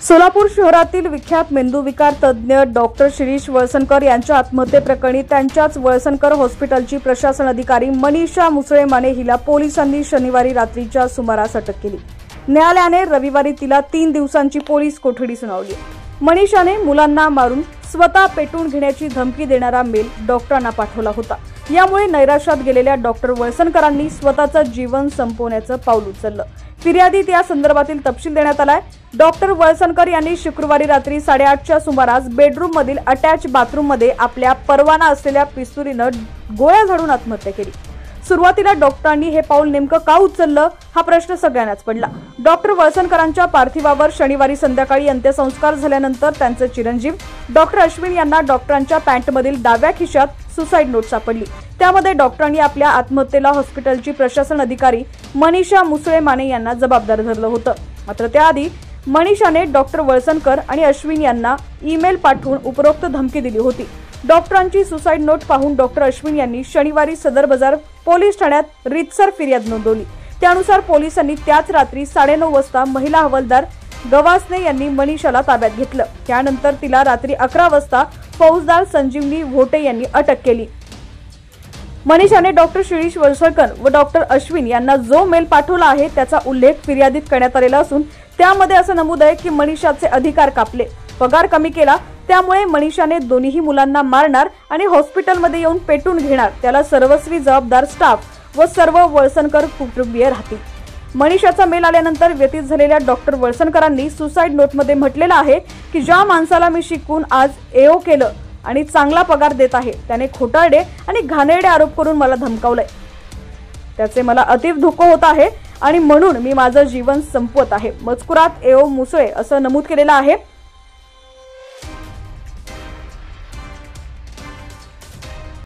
सोलापूर शहरातील विख्यात मेंदूविकार तज्ज्ञ डॉक्टर शिरीष वळसणकर यांच्या आत्महत्येप्रकरणी त्यांच्याच वळसणकर हॉस्पिटलची प्रशासन अधिकारी मनीषा मुसळे माने हिला पोलिसांनी शनिवारी रात्रीच्या सुमारास अटक केली। न्यायालयाने रविवारी तिला 3 दिवसांची पोलीस कोठडी सुनावली। मनीषाने मुलांना मारून स्वतः पेटून घेण्याची धमकी देणारा मेल डॉक्टरांना पाठवला होता। यामुळे नैराश्यात गेलेल्या डॉक्टर वळसणकरांनी स्वतःचं जीवन संपवण्याचं पाऊल उचललं। फिर्यादीत या संदर्भातील तपशील देण्यात आलाय। डॉक्टर वळसणकर यांनी शुक्रवारी रात्री 8:30च्या सुमारास बेडरूम मधील अटॅच बाथरूम मध्ये आपल्या परवाना असलेल्या पिस्तुलीनं गोळ्या झाडून आत्महत्या केली। सुरुवातीला डॉक्टरांनी हे पाऊल नेमकं का उचललं हा प्रश्न सगळ्यांनाच पडला। डॉक्टर वळसणकरांच्या पार्थिवावर शनिवारी संध्याकाळी अंत्यसंस्कार झाल्यानंतर त्यांचे चिरंजीव डॉक्टर अश्विन यांना डॉक्टरांच्या पॅन्टमधील डाव्या खिशात सुसाईड नोट सापडली। त्यामध्ये डॉक्टरांनी आपल्या आत्महत्येला हॉस्पिटलची प्रशासन अधिकारी मनीषा मुसळे माने यांना जबाबदार धरलं होतं। मात्र त्याआधी मनीषाने डॉक्टर वळसणकर आणि अश्विन यांना ईमेल पाठवून उपरोक्त धमकी दिली होती। डॉक्टरांची सुसाईड नोट पाहून डॉक्टर अश्विन यांनी शनिवारी सदर बाजार पोलीस ठाण्यात रीतसर फिर्याद नोंदवली। त्यानुसार पोलिसांनी त्याच रात्री 9:30 वाजता महिला हवालदार गवासने यांनी मनीषाला ताब्यात घेतलं। त्यानंतर तिला रात्री 11 वाजता फौजदार संजीवनी व्होटे यांनी अटक केली। मनीषाने डॉक्टर शिरीष वळसणकर व डॉक्टर अश्विन यांना जो मेल पाठवला आहे त्याचा उल्लेख फिर्यादीत करण्यात आलेला असून त्यामध्ये असं नमूद आहे की मनीषाचे अधिकार कापले, पगार कमी केला, त्यामुळे मनीषाने दोन्ही मुलांना मारणार आणि हॉस्पिटलमध्ये येऊन पेटून घेणार, त्याला सर्वस्वी जबाबदार स्टाफ व सर्व वळसणकर कुटुंबीय राहतील। मनीषाचा मेल आल्यानंतर व्यतीत झालेल्या डॉक्टर वळसणकरांनी सुसाईड नोटमध्ये म्हटलेलं आहे की ज्या माणसाला मी शिकून आज एओ केलं आणि चांगला पगार देत आहे त्याने खोटारडे आणि घाणेरडे आरोप करून मला धमकावलंय, त्याचे मला अतीव धोका होत आहे आणि म्हणून मी माझं जीवन संपवत आहे। मजकुरात एओ मुसळे असं नमूद केलेलं आहे।